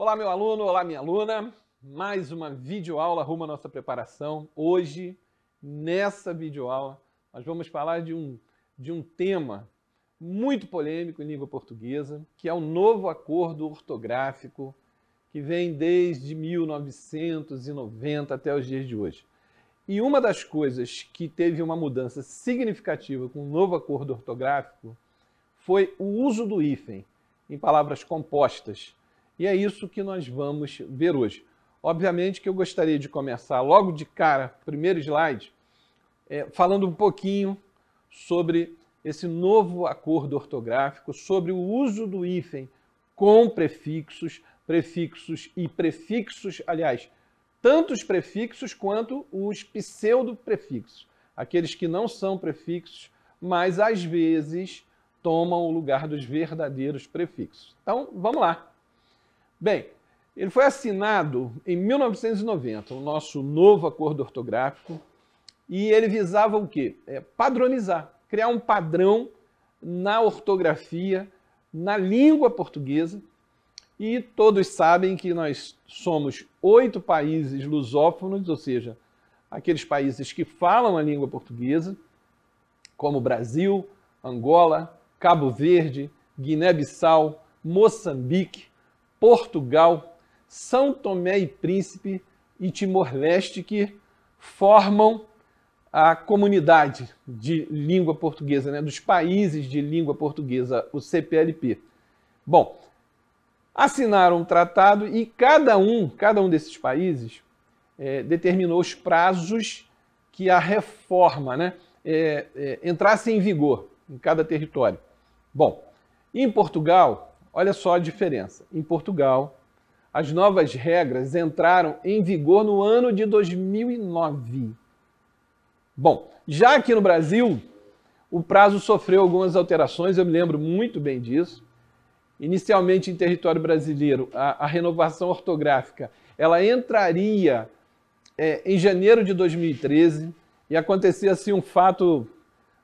Olá, meu aluno, olá, minha aluna. Mais uma videoaula rumo à nossa preparação. Hoje, nessa videoaula, nós vamos falar de um tema muito polêmico em língua portuguesa, que é o novo acordo ortográfico, que vem desde 1990 até os dias de hoje. E uma das coisas que teve uma mudança significativa com o novo acordo ortográfico foi o uso do hífen em palavras compostas. E é isso que nós vamos ver hoje. Obviamente que eu gostaria de começar logo de cara, primeiro slide, falando um pouquinho sobre esse novo acordo ortográfico, sobre o uso do hífen com prefixos, prefixos e prefixos, aliás, tanto os prefixos quanto os pseudo-prefixos, aqueles que não são prefixos, mas às vezes tomam o lugar dos verdadeiros prefixos. Então, vamos lá. Bem, ele foi assinado em 1990, o nosso novo acordo ortográfico, e ele visava o quê? Padronizar, criar um padrão na ortografia, na língua portuguesa, e todos sabem que nós somos 8 países lusófonos, ou seja, aqueles países que falam a língua portuguesa, como Brasil, Angola, Cabo Verde, Guiné-Bissau, Moçambique, Portugal, São Tomé e Príncipe e Timor-Leste, que formam a comunidade de língua portuguesa, né, dos países de língua portuguesa, o CPLP. Bom, assinaram um tratado e cada um desses países determinou os prazos que a reforma, né, entrasse em vigor em cada território. Bom, em Portugal, olha só a diferença. Em Portugal, as novas regras entraram em vigor no ano de 2009. Bom, já aqui no Brasil, o prazo sofreu algumas alterações, eu me lembro muito bem disso. Inicialmente, em território brasileiro, a renovação ortográfica ela entraria em janeiro de 2013 e acontecia assim, um fato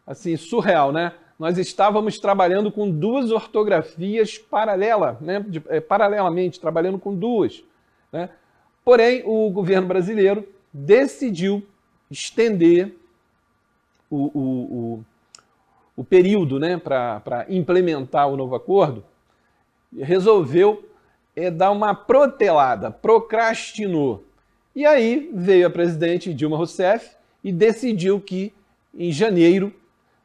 assim, surreal, né? Nós estávamos trabalhando com 2 ortografias paralelamente, trabalhando com 2. Né? Porém, o governo brasileiro decidiu estender o período, né, para implementar o novo acordo, resolveu dar uma protelada, procrastinou. E aí veio a presidente Dilma Rousseff e decidiu que em janeiro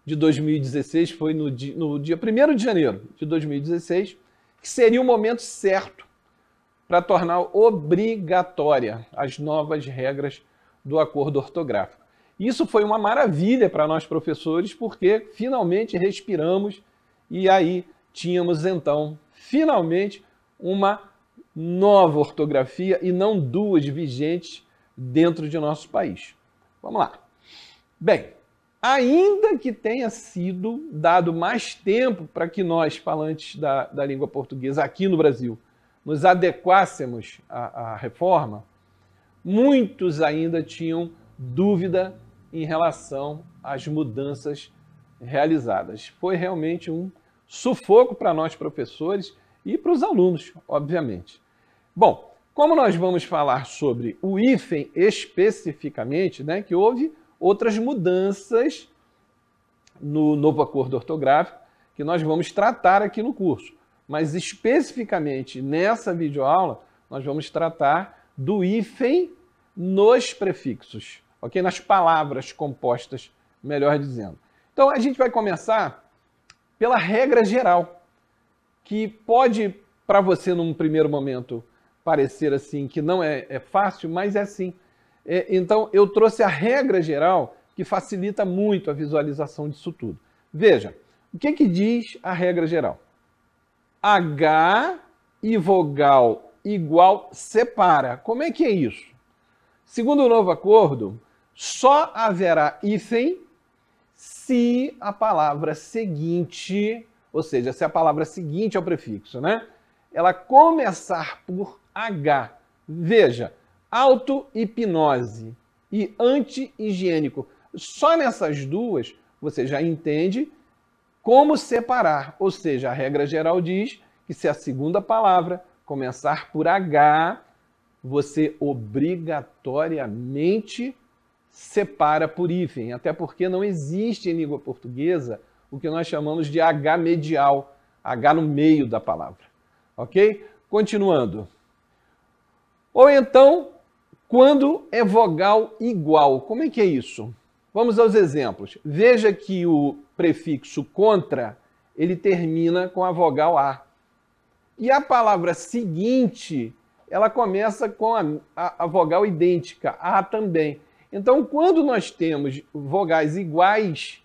de 2016, foi no dia 1º de janeiro de 2016, que seria o momento certo para tornar obrigatória as novas regras do acordo ortográfico. Isso foi uma maravilha para nós professores, porque finalmente respiramos e aí tínhamos então, finalmente, uma nova ortografia e não 2 vigentes dentro de nosso país. Vamos lá. Bem, ainda que tenha sido dado mais tempo para que nós, falantes da língua portuguesa aqui no Brasil, nos adequássemos à reforma, muitos ainda tinham dúvida em relação às mudanças realizadas. Foi realmente um sufoco para nós professores e para os alunos, obviamente. Bom, como nós vamos falar sobre o hífen especificamente, né, que houve outras mudanças no novo acordo ortográfico que nós vamos tratar aqui no curso. Mas especificamente nessa videoaula, nós vamos tratar do hífen nos prefixos, ok? Nas palavras compostas, melhor dizendo. Então a gente vai começar pela regra geral, que pode, para você num primeiro momento, parecer assim que não é fácil, mas é assim. Então, eu trouxe a regra geral que facilita muito a visualização disso tudo. Veja, o que diz a regra geral? H e vogal igual separa. Como é que é isso? Segundo o novo acordo, só haverá hífen se a palavra seguinte, ou seja, se a palavra seguinte é o prefixo, né? Ela começar por H. Veja, auto-hipnose e anti-higiênico. Só nessas duas você já entende como separar. Ou seja, a regra geral diz que se a segunda palavra começar por H, você obrigatoriamente separa por hífen, até porque não existe em língua portuguesa o que nós chamamos de H medial, H no meio da palavra, ok? Continuando. Ou então, quando é vogal igual, como é que é isso? Vamos aos exemplos. Veja que o prefixo contra, ele termina com a vogal A. E a palavra seguinte, ela começa com a vogal idêntica, A também. Então, quando nós temos vogais iguais,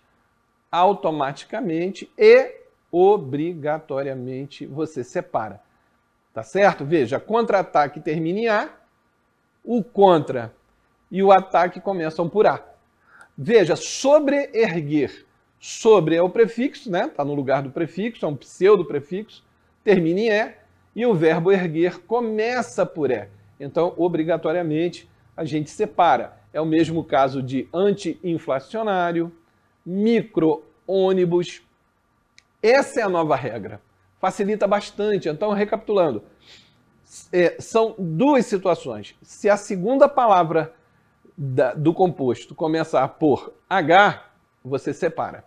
automaticamente e obrigatoriamente você separa. Tá certo? Veja, contra-ataque termina em A, o contra e o ataque começam por A. Veja, sobre-erguer. Sobre é o prefixo, né? Está no lugar do prefixo, é um pseudo-prefixo, termina em E, e o verbo erguer começa por E. Então, obrigatoriamente, a gente separa. É o mesmo caso de anti-inflacionário, micro-ônibus. Essa é a nova regra. Facilita bastante. Então, recapitulando, são duas situações. Se a segunda palavra do composto começar por H, você separa.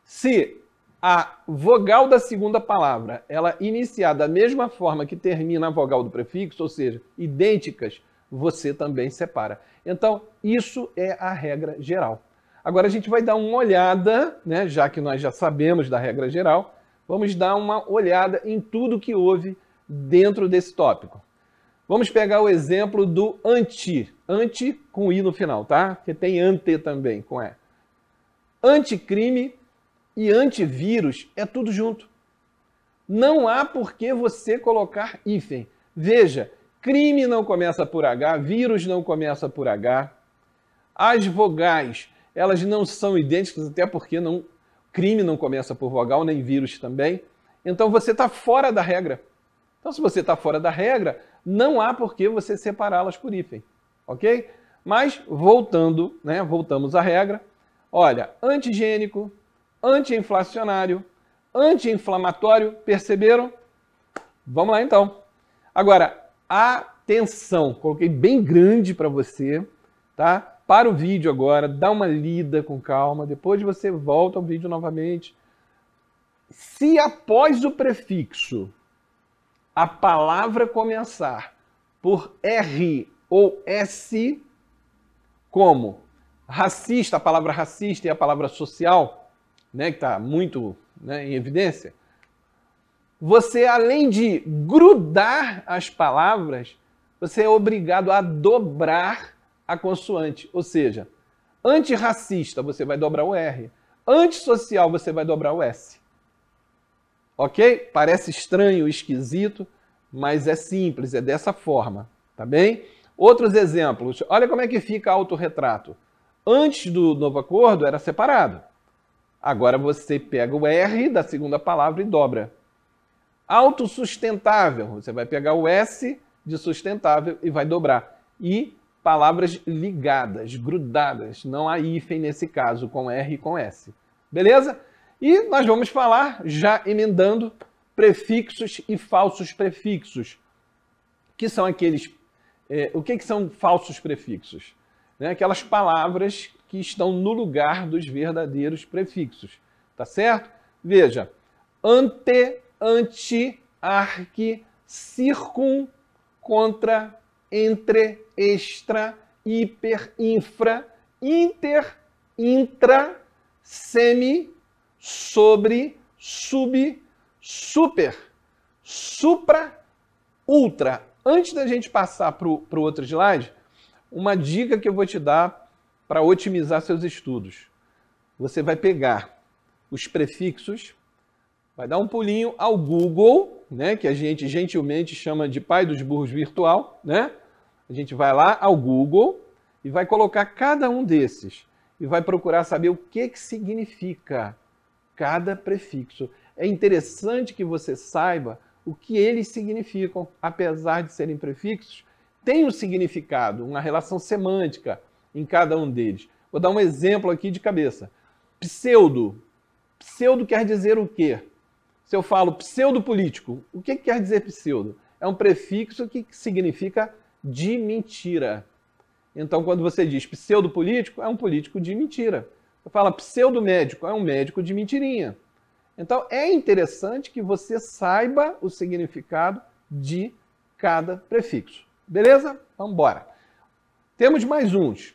Se a vogal da segunda palavra ela iniciar da mesma forma que termina a vogal do prefixo, ou seja, idênticas, você também separa. Então, isso é a regra geral. Agora a gente vai dar uma olhada, né, já que nós já sabemos da regra geral, vamos dar uma olhada em tudo que houve dentro desse tópico. Vamos pegar o exemplo do anti. Anti com I no final, tá? Porque tem ante também com E. Anticrime e antivírus é tudo junto. Não há por que você colocar hífen. Veja, crime não começa por H, vírus não começa por H. As vogais, elas não são idênticas, até porque crime não começa por vogal, nem vírus também. Então você está fora da regra. Então se você está fora da regra, não há por que você separá-las por hífen, ok? Mas voltando, né, voltamos à regra. Olha, antigênico, anti-inflacionário, anti-inflamatório, perceberam? Vamos lá então. Agora, atenção, coloquei bem grande para você, tá? Para o vídeo agora, dá uma lida com calma, depois você volta ao vídeo novamente. Se após o prefixo a palavra começar por R ou S, como racista, a palavra racista e a palavra social, né, que está muito, né, em evidência, você, além de grudar as palavras, você é obrigado a dobrar a consoante. Ou seja, antirracista, você vai dobrar o R. Antissocial, você vai dobrar o S. Ok? Parece estranho, esquisito, mas é simples, é dessa forma, tá bem? Outros exemplos. Olha como é que fica autorretrato. Antes do novo acordo era separado. Agora você pega o R da segunda palavra e dobra. Autossustentável, você vai pegar o S de sustentável e vai dobrar. E palavras ligadas, grudadas, não há hífen nesse caso, com R e com S. Beleza? E nós vamos falar, já emendando, prefixos e falsos prefixos. Que são aqueles... o que são falsos prefixos? Né? Aquelas palavras que estão no lugar dos verdadeiros prefixos. Tá certo? Veja, ante, anti, arque, circum, contra, entre, extra, hiper, infra, inter, intra, semi, sobre, sub, super, supra, ultra. Antes da gente passar para o outro slide, uma dica que eu vou te dar para otimizar seus estudos. Você vai pegar os prefixos, vai dar um pulinho ao Google, né, que a gente gentilmente chama de pai dos burros virtual, né? A gente vai lá ao Google e vai colocar cada um desses e vai procurar saber o que significa cada prefixo. É interessante que você saiba o que eles significam, apesar de serem prefixos, tem um significado, uma relação semântica em cada um deles. Vou dar um exemplo aqui de cabeça. Pseudo. Pseudo quer dizer o quê? Se eu falo pseudo-político, o que quer dizer pseudo? é um prefixo que significa de mentira. Então, quando você diz pseudopolítico, é um político de mentira. Você fala pseudomédico, é um médico de mentirinha. Então, é interessante que você saiba o significado de cada prefixo. Beleza? Vamos embora. Temos mais uns,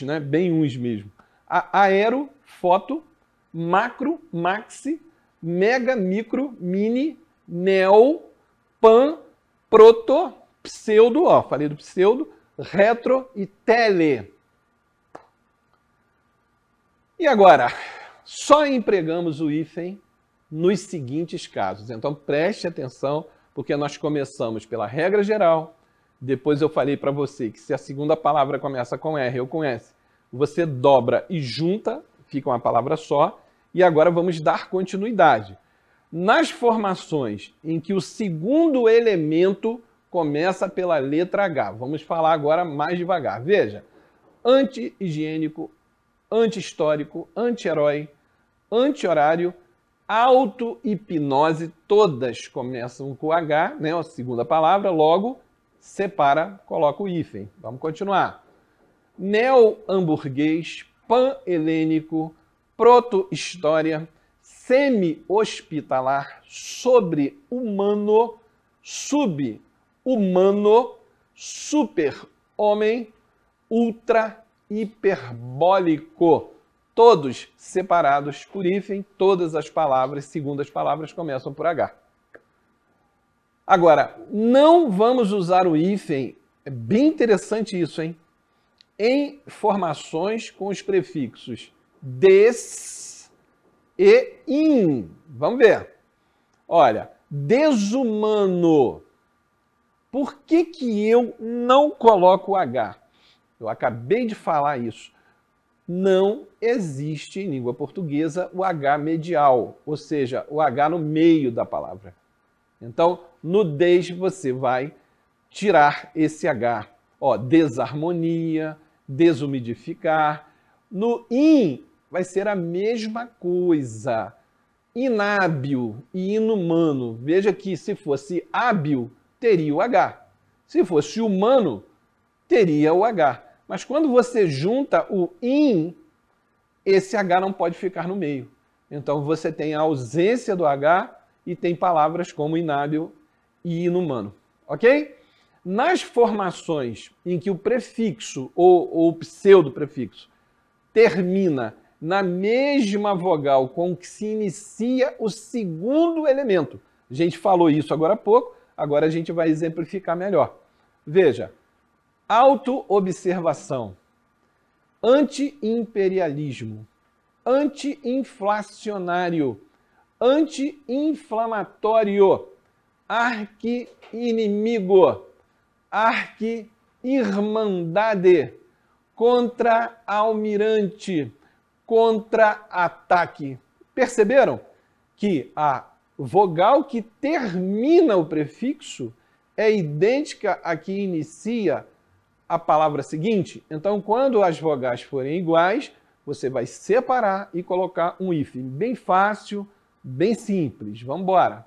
né? Bem uns mesmo. Aero, foto, macro, maxi, mega, micro, mini, neo, pan, proto, pseudo, ó, falei do pseudo, retro e tele. E agora, só empregamos o hífen nos seguintes casos. Então preste atenção, porque nós começamos pela regra geral, depois eu falei para você que se a segunda palavra começa com R ou com S, você dobra e junta, fica uma palavra só, e agora vamos dar continuidade. Nas formações em que o segundo elemento começa pela letra H, vamos falar agora mais devagar. Veja, anti-higiênico, anti-histórico, anti-herói, anti-horário, auto-hipnose, todas começam com H, né? A segunda palavra, logo separa, coloca o hífen. Vamos continuar. Neo-hamburguês, pan-helênico, proto-história, semi-hospitalar, sobre-humano, sub-humano, super-homem, ultra-hiperbólico. Todos separados por hífen, todas as palavras, segundas palavras, começam por H. Agora, não vamos usar o hífen, é bem interessante isso, hein? Em formações com os prefixos des e in. Vamos ver. Olha, desumano. Por que que eu não coloco o H? Eu acabei de falar isso. Não existe em língua portuguesa o H medial, ou seja, o H no meio da palavra. Então, no des você vai tirar esse H. Ó, desarmonia, desumidificar. No in vai ser a mesma coisa. Inábil e inumano. Veja que se fosse hábil, teria o H. Se fosse humano, teria o H. Mas quando você junta o in, esse H não pode ficar no meio. Então você tem a ausência do H e tem palavras como inábil e inumano. Ok? Nas formações em que o prefixo ou o pseudo-prefixo termina na mesma vogal com que se inicia o segundo elemento. A gente falou isso agora há pouco, agora a gente vai exemplificar melhor. Veja, auto-observação, anti-imperialismo, anti-inflacionário, anti-inflamatório, arqui-inimigo, arqui-irmandade, contra-almirante, contra-ataque. Perceberam que a vogal que termina o prefixo é idêntica à que inicia a palavra seguinte? Então, quando as vogais forem iguais, você vai separar e colocar um hífen. Bem fácil, bem simples. Vamos embora.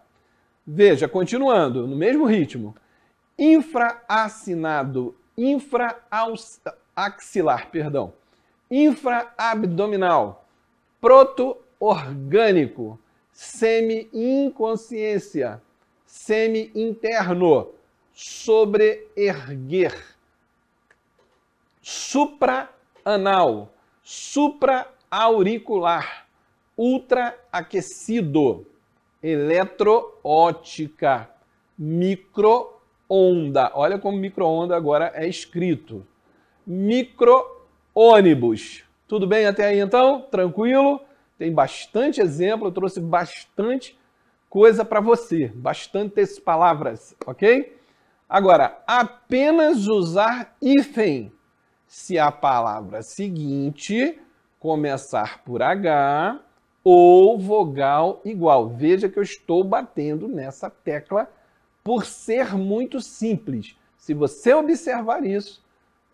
Veja, continuando, no mesmo ritmo. Infraassinado, infraaxilar, perdão. Infraabdominal, proto-orgânico, semi-inconsciência, semi-interno, sobre-erguer, supra-anal, supra-auricular, ultra-aquecido, eletroótica, micro-onda. Olha como micro-onda agora é escrito. Micro-ônibus. Tudo bem até aí então? Tranquilo? Tem bastante exemplo, eu trouxe bastante coisa para você, bastantes palavras, ok? Agora, apenas usar hífen se a palavra seguinte começar por H ou vogal igual. Veja que eu estou batendo nessa tecla por ser muito simples. Se você observar isso,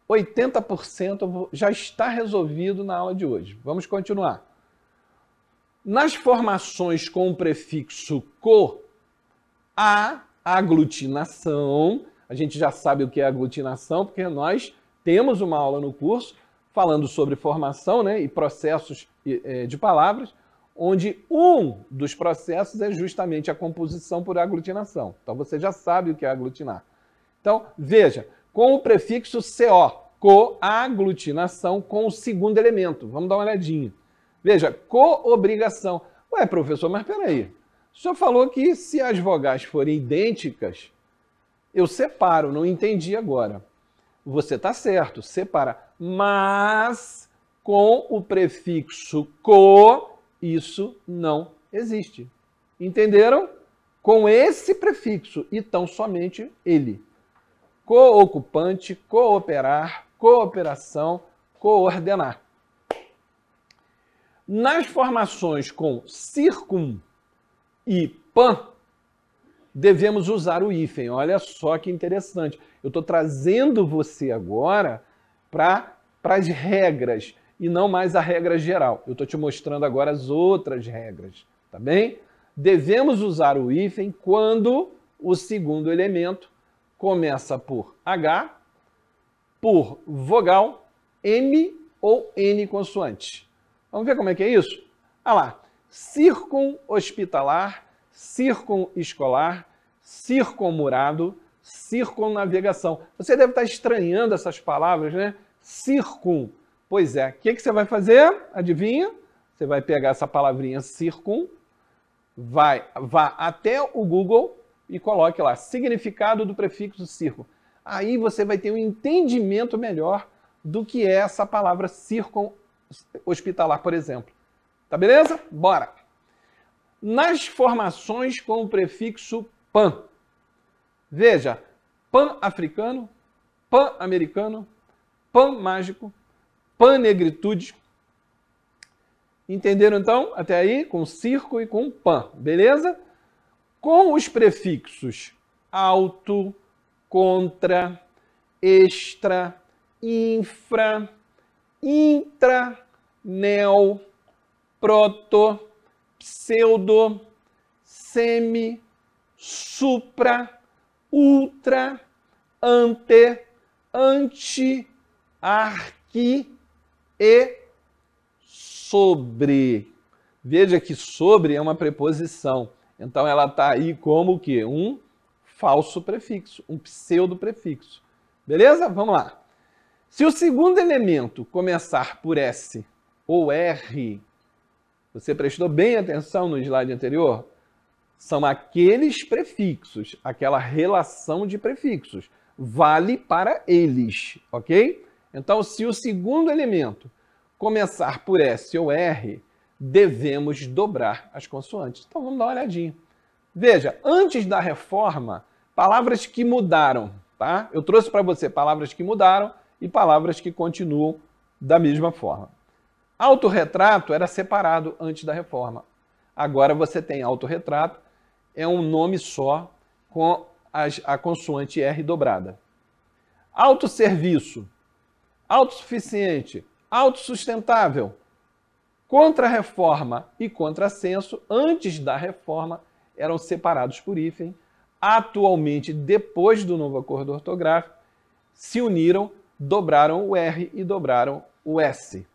80% já está resolvido na aula de hoje. Vamos continuar. Nas formações com o prefixo co, a aglutinação. A gente já sabe o que é aglutinação, porque nós temos uma aula no curso falando sobre formação, né, e processos de palavras, onde um dos processos é justamente a composição por aglutinação. Então você já sabe o que é aglutinar. Então, veja, com o prefixo CO, coaglutinação com o segundo elemento. Vamos dar uma olhadinha. Veja, coobrigação. Ué, professor, mas peraí. O senhor falou que se as vogais forem idênticas, eu separo, não entendi agora. Você está certo, separa. Mas com o prefixo co, isso não existe. Entenderam? Com esse prefixo, e tão somente ele. Coocupante, cooperar, cooperação, coordenar. Nas formações com circum e pan, devemos usar o hífen. Olha só que interessante. Eu estou trazendo você agora para as regras e não mais a regra geral. Eu estou te mostrando agora as outras regras, tá bem? Devemos usar o hífen quando o segundo elemento começa por H, por vogal, M ou N consoante. Vamos ver como é que é isso? Olha lá. Circunhospitalar, circunescolar, circunmurado, circunnavegação. Você deve estar estranhando essas palavras, né? Circum. Pois é. O que você vai fazer? Adivinha? Você vai pegar essa palavrinha circum, vá até o Google e coloque lá, significado do prefixo circun. Aí você vai ter um entendimento melhor do que é essa palavra circunhospitalar, por exemplo. Tá beleza? Bora! Nas formações com o prefixo pan. Veja, pan-africano, pan-americano, pan-mágico, pan-negritude. Entenderam então? Até aí, com circo e com pan, beleza? Com os prefixos auto, contra, extra, infra, intra, neo, proto, pseudo, semi, supra, ultra, ante, anti, arqui e sobre. Veja que sobre é uma preposição. Então ela está aí como o quê? Um falso prefixo, um pseudo prefixo. Beleza? Vamos lá. Se o segundo elemento começar por S ou R, você prestou bem atenção no slide anterior? São aqueles prefixos, aquela relação de prefixos. Vale para eles, ok? Então, se o segundo elemento começar por S ou R, devemos dobrar as consoantes. Então, vamos dar uma olhadinha. Veja, antes da reforma, palavras que mudaram, tá? Eu trouxe para você palavras que mudaram e palavras que continuam da mesma forma. Autorretrato era separado antes da reforma. Agora você tem autorretrato, é um nome só com a consoante R dobrada. Autosserviço, autossuficiente, autossustentável. Contra-reforma e contrassenso, antes da reforma, eram separados por hífen. Atualmente, depois do novo acordo ortográfico, se uniram, dobraram o R e dobraram o S.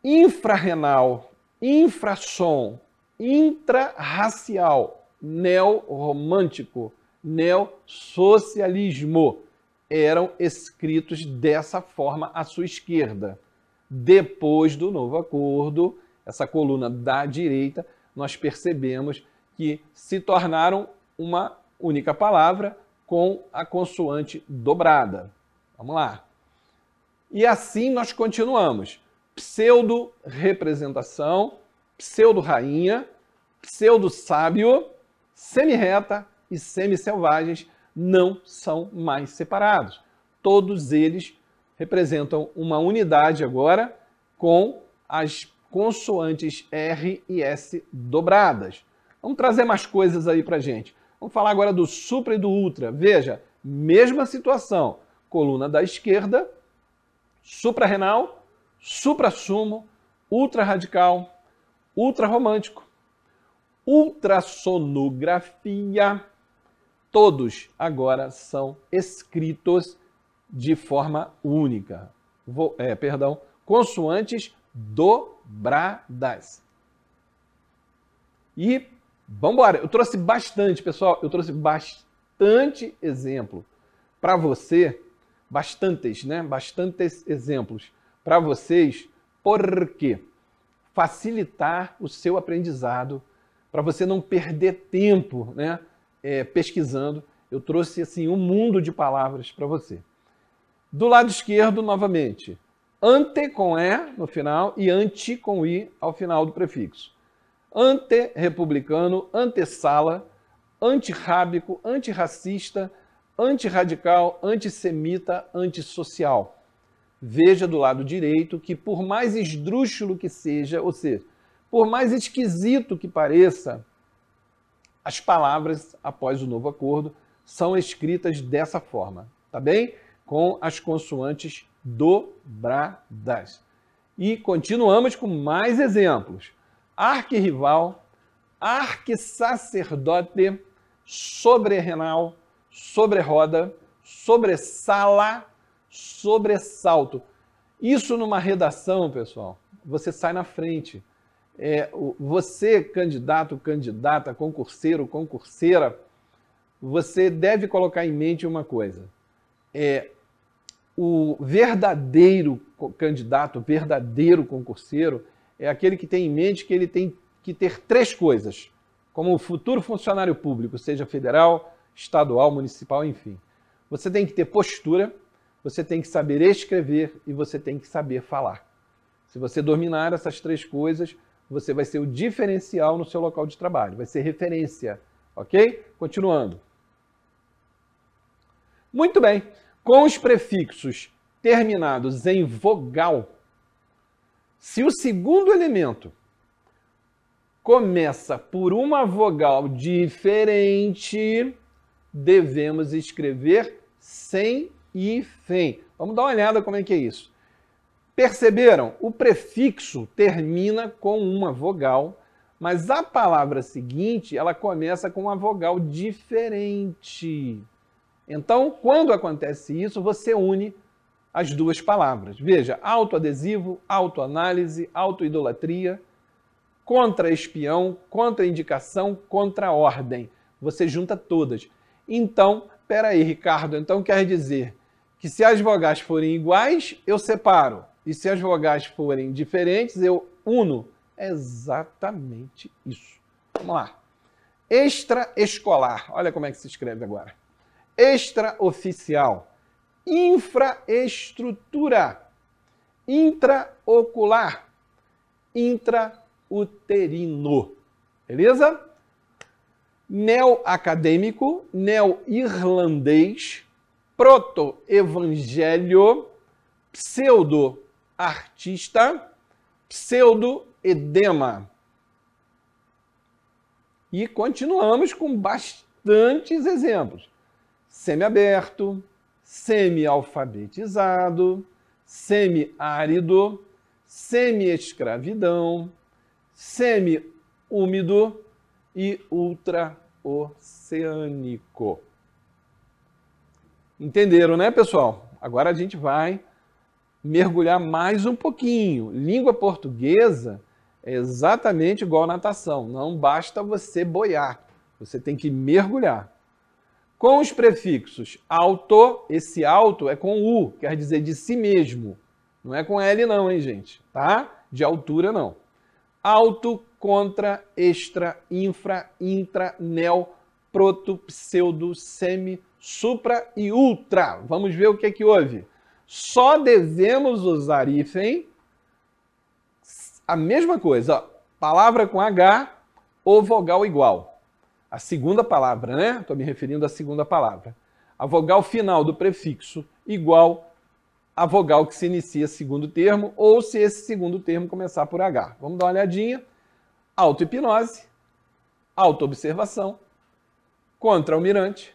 Infrarrenal, infrassom, intrarracial, neorromântico, neosocialismo eram escritos dessa forma à sua esquerda. Depois do novo acordo, essa coluna da direita, nós percebemos que se tornaram uma única palavra com a consoante dobrada. Vamos lá. E assim nós continuamos. Pseudo-representação, pseudo-rainha, pseudo-sábio, semi-reta e semi-selvagens não são mais separados. Todos eles representam uma unidade agora com as consoantes R e S dobradas. Vamos trazer mais coisas aí para gente. Vamos falar agora do supra e do ultra. Veja, mesma situação. Coluna da esquerda, suprarrenal, suprassumo, ultrarradical, ultrarromântico, ultrassonografia, todos agora são escritos de forma única. Consoantes dobradas. E vamos embora. Eu trouxe bastante, pessoal. Eu trouxe bastante exemplo para você. Bastantes, né? Bastantes exemplos para vocês. Por quê? Facilitar o seu aprendizado, para você não perder tempo, né? Pesquisando. Eu trouxe assim um mundo de palavras para você. Do lado esquerdo, novamente, ante com E no final e anti com I ao final do prefixo. Ante-republicano, antessala, antirrábico, antirracista, antirradical, antissemita, antissocial. Veja do lado direito que por mais esdrúxulo que seja, ou seja, por mais esquisito que pareça, as palavras após o novo acordo são escritas dessa forma, tá bem? Com as consoantes dobradas. E continuamos com mais exemplos. Arquirrival, arquissacerdote, sobre-renal, sobre-roda, sobre-sala, sobressalto. Isso numa redação, pessoal, você sai na frente. Você, candidato, candidata, concurseiro, concurseira, você deve colocar em mente uma coisa. O verdadeiro candidato, o verdadeiro concurseiro, é aquele que tem em mente que ele tem que ter 3 coisas, como o futuro funcionário público, seja federal, estadual, municipal, enfim. Você tem que ter postura, você tem que saber escrever e você tem que saber falar. Se você dominar essas 3 coisas, você vai ser o diferencial no seu local de trabalho, vai ser referência, ok? Continuando. Muito bem. Com os prefixos terminados em vogal, se o segundo elemento começa por uma vogal diferente, devemos escrever sem hífen. Vamos dar uma olhada como é que é isso. Perceberam? O prefixo termina com uma vogal, mas a palavra seguinte, ela começa com uma vogal diferente. Então, quando acontece isso, você une as 2 palavras. Veja, autoadesivo, autoanálise, autoidolatria, contra-espião, contra-indicação, contra-ordem. Você junta todas. Então, peraí, Ricardo, então quer dizer que se as vogais forem iguais, eu separo. E se as vogais forem diferentes, eu uno. É exatamente isso. Vamos lá. Extraescolar. Olha como é que se escreve agora. Extraoficial, infraestrutura, intraocular, intrauterino. Beleza? Neo-acadêmico, neo-irlandês, proto-evangelho, pseudo-artista, pseudo-edema. E continuamos com bastantes exemplos. Semi-aberto, semi-alfabetizado, semi-árido, semi-escravidão, semi-úmido e ultra-oceânico. Entenderam, né, pessoal? Agora a gente vai mergulhar mais um pouquinho. Língua portuguesa é exatamente igual à natação. Não basta você boiar, você tem que mergulhar. Com os prefixos auto, esse auto é com U, quer dizer de si mesmo. Não é com L não, hein, gente? Tá? De altura, não. Auto, contra, extra, infra, intra, neo, proto, pseudo, semi, supra e ultra. Vamos ver o que é que houve. Só devemos usar hífen, a mesma coisa, ó, palavra com H ou vogal igual. A segunda palavra, né? Estou me referindo à segunda palavra. A vogal final do prefixo igual à vogal que se inicia segundo termo, ou se esse segundo termo começar por H. Vamos dar uma olhadinha. Auto-hipnose, auto-observação, contra-almirante,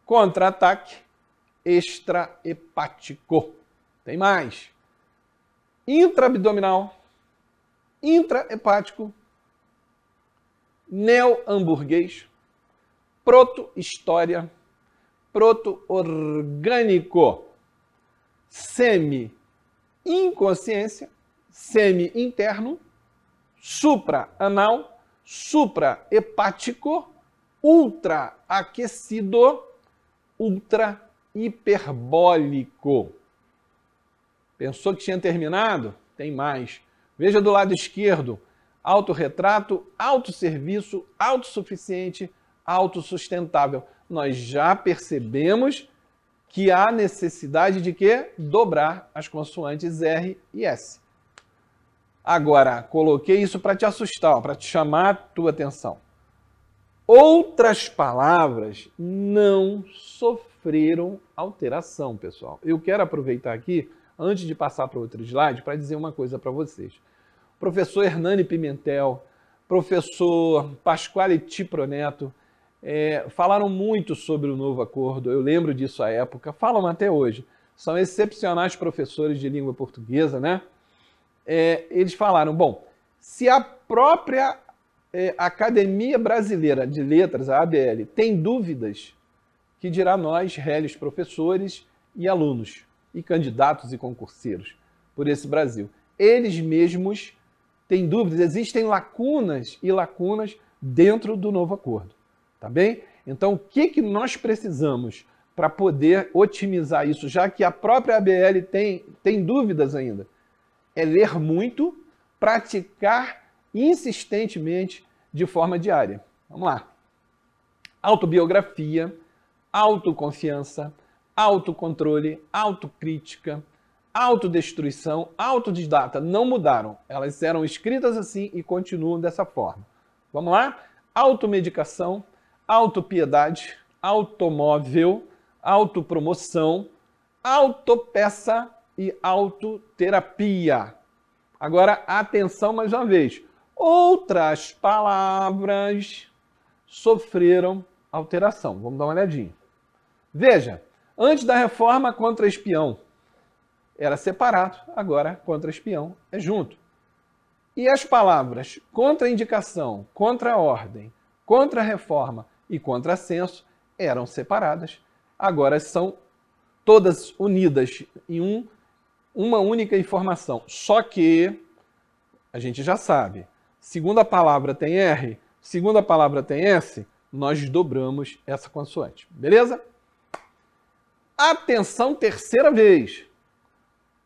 contra-ataque, extra-hepático. Tem mais. Intra-abdominal, intra-hepático, neo-hamburguês, proto-história, proto-orgânico, semi-inconsciência, semi-interno, supra-anal, supra-hepático, ultra-aquecido, ultra-hiperbólico. Pensou que tinha terminado? Tem mais. Veja do lado esquerdo, autorretrato, autosserviço, autossuficiente, autossustentável. Nós já percebemos que há necessidade de quê? Dobrar as consoantes R e S. Agora, coloquei isso para te assustar, para te chamar a tua atenção. Outras palavras não sofreram alteração, pessoal. Eu quero aproveitar aqui, antes de passar para outro slide, para dizer uma coisa para vocês. Professor Hernani Pimentel, professor Pasquale Tiproneto, falaram muito sobre o novo acordo, eu lembro disso à época, falam até hoje. São excepcionais professores de língua portuguesa, né? Eles falaram, bom, se a própria Academia Brasileira de Letras, a ABL, tem dúvidas, que dirá nós, réis professores e alunos, e candidatos e concurseiros por esse Brasil. Eles mesmos têm dúvidas, existem lacunas e lacunas dentro do novo acordo, tá bem? Então, o que nós precisamos para poder otimizar isso, já que a própria ABL tem dúvidas ainda? É ler muito, praticar insistentemente de forma diária. Vamos lá. Autobiografia, autoconfiança, autocontrole, autocrítica, autodestruição, autodidata. Não mudaram. Elas eram escritas assim e continuam dessa forma. Vamos lá? Automedicação, autopiedade, automóvel, autopromoção, autopeça e autoterapia. Agora, atenção mais uma vez. Outras palavras sofreram alteração. Vamos dar uma olhadinha. Veja, antes da reforma, contra-espião era separado, agora contra-espião é junto. E as palavras contra-indicação, contra-ordem, contra-reforma e contra-censo eram separadas, agora são todas unidas em uma única informação. Só que a gente já sabe, segunda palavra tem R, segunda palavra tem S, nós dobramos essa consoante. Beleza? Atenção, terceira vez.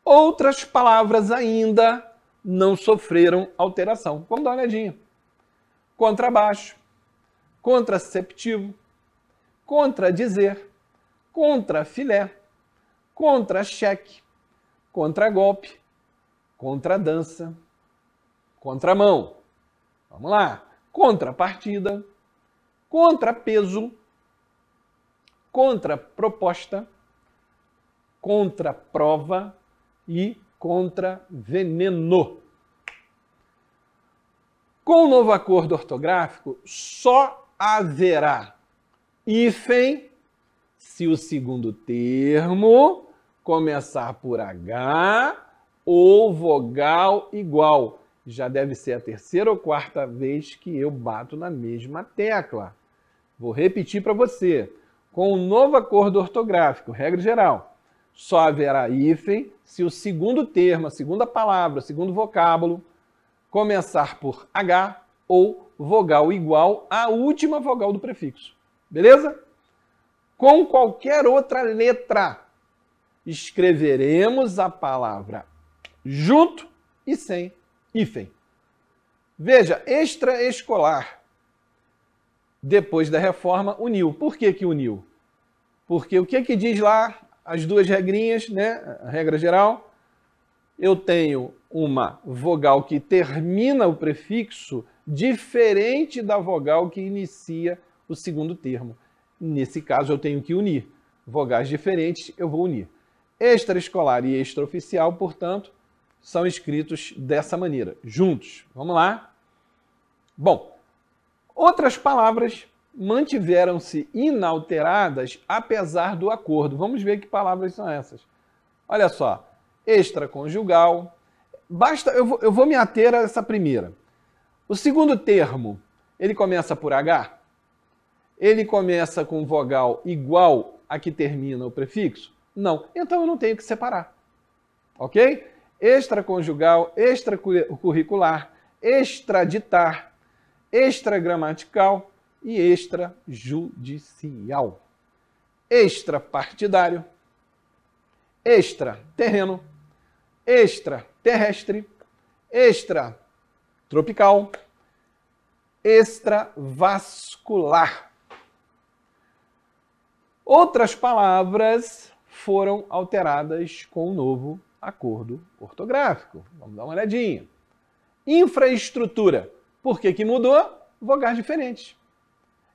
Outras palavras ainda não sofreram alteração. Vamos dar uma olhadinha. Contrabaixo, contraceptivo, contradizer, contrafilé, contra-cheque, contragolpe, contradança, contramão. Vamos lá. Contrapartida, contrapeso, contraproposta, contraprova e contraveneno. Com o novo acordo ortográfico, só haverá hífen se o segundo termo começar por H ou vogal igual. Já deve ser a terceira ou quarta vez que eu bato na mesma tecla. Vou repetir para você. Com o novo acordo ortográfico, regra geral, só haverá hífen se o segundo termo, a segunda palavra, o segundo vocábulo começar por H ou vogal igual à última vogal do prefixo. Beleza? Com qualquer outra letra, escreveremos a palavra junto e sem hífen. Veja, extraescolar, depois da reforma, uniu. Por que que uniu? Porque o que diz lá as duas regrinhas, né? A regra geral, eu tenho uma vogal que termina o prefixo diferente da vogal que inicia o segundo termo. Nesse caso, eu tenho que unir. Vogais diferentes, eu vou unir. Extraescolar e extraoficial, portanto, são escritos dessa maneira, juntos. Vamos lá? Bom, outras palavras mantiveram-se inalteradas apesar do acordo. Vamos ver que palavras são essas. Olha só, extraconjugal. Eu vou me ater a essa primeira. O segundo termo Ele começa por H? Ele começa com vogal igual a que termina o prefixo? Não. Então eu não tenho que separar. Ok? Extraconjugal, extracurricular, extraditar, extragramatical e extrajudicial. Extrapartidário, extraterreno, extraterrestre, extratropical, extravascular. Outras palavras foram alteradas com o novo acordo ortográfico. Vamos dar uma olhadinha. Infraestrutura. Por que que mudou? Vogais diferentes.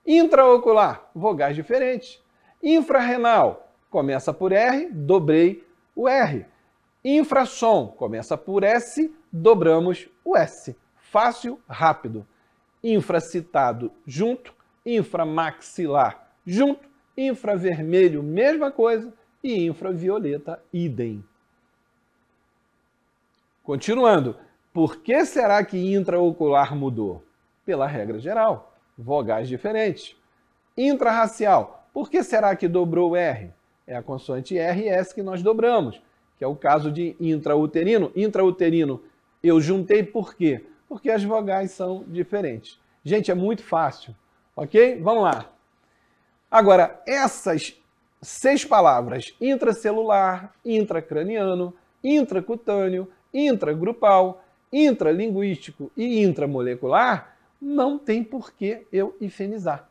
Intraocular. Vogais diferentes. Infrarrenal. Começa por R, dobrei o R. Infrassom. Começa por S, dobramos o S. Fácil, rápido. Infracitado, junto. Inframaxilar, junto. Infravermelho, mesma coisa. E infravioleta, idem. Continuando. Por que será que intraocular mudou? Pela regra geral. Vogais diferentes. Intrarracial. Por que será que dobrou o R? É a consoante R e S que nós dobramos, que é o caso de intrauterino. Intrauterino eu juntei por quê? Porque as vogais são diferentes. Gente, é muito fácil, ok? Vamos lá. Agora, essas 6 palavras, intracelular, intracraniano, intracutâneo, intragrupal, intralinguístico e intramolecular, não tem por que eu hifenizar.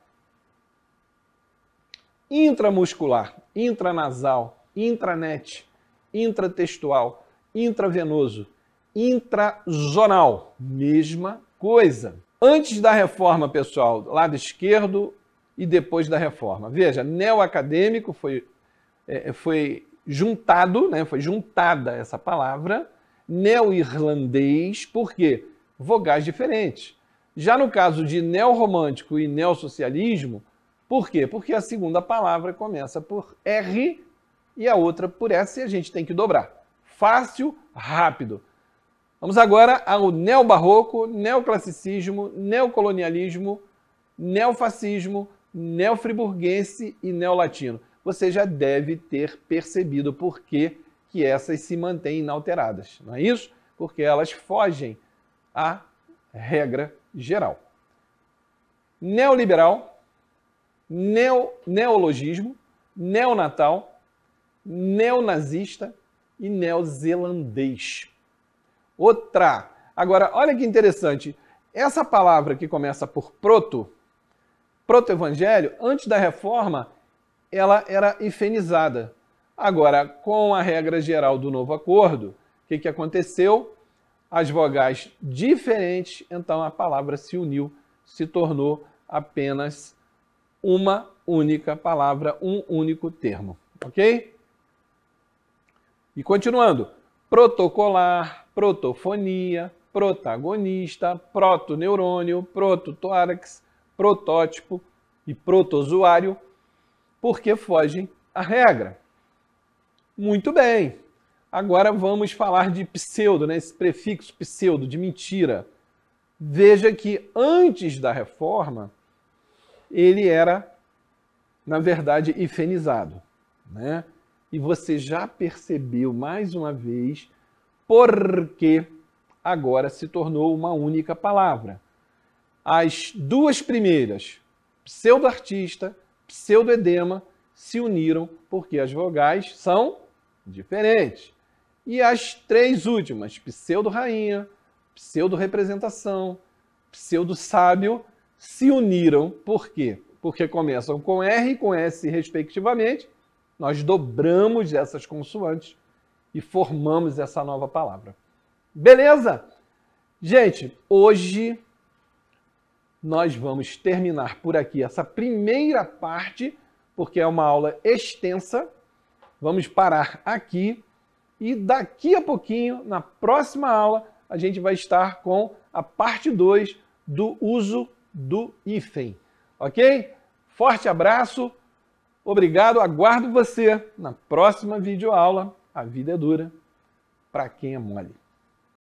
Intramuscular, intranasal, intranet, intratextual, intravenoso, intrazonal, mesma coisa. Antes da reforma, pessoal, lado esquerdo e depois da reforma. Veja, neoacadêmico foi juntado, né, foi juntada essa palavra, neo-irlandês, por quê? Vogais diferentes. Já no caso de neorromântico e neossocialismo, por quê? Porque a segunda palavra começa por R e a outra por S e a gente tem que dobrar. Fácil, rápido. Vamos agora ao neobarroco, neoclassicismo, neocolonialismo, neofascismo, neofriburguense e neolatino. Você já deve ter percebido por que essas se mantêm inalteradas, não é isso? Porque elas fogem à regra geral. Neoliberal, neologismo, neonatal, neonazista e neozelandês. Outra. Agora, olha que interessante. Essa palavra que começa por proto-evangelho, antes da reforma, ela era hifenizada. Agora, com a regra geral do novo acordo, o que aconteceu? As vogais diferentes, então a palavra se uniu, se tornou apenas uma única palavra, um único termo. Ok? E continuando. Protocolar, protofonia, protagonista, protoneurônio, prototórax, protótipo e protozoário, porque fogem à regra. Muito bem. Agora vamos falar de pseudo, né? Esse prefixo pseudo, de mentira. Veja que antes da reforma, ele era, na verdade, hifenizado, né? E você já percebeu mais uma vez porque agora se tornou uma única palavra. As duas primeiras, pseudo-artista, pseudo-edema, se uniram porque as vogais são diferentes. E as 3 últimas, pseudo-rainha, pseudo-representação, pseudo-sábio, se uniram por quê? Porque começam com R e com S respectivamente. Nós dobramos essas consoantes e formamos essa nova palavra. Beleza? Gente, hoje nós vamos terminar por aqui essa primeira parte, porque é uma aula extensa. Vamos parar aqui e daqui a pouquinho, na próxima aula, a gente vai estar com a parte 2 do uso do hífen. Ok? Forte abraço. Obrigado, aguardo você na próxima videoaula. A vida é dura para quem é mole.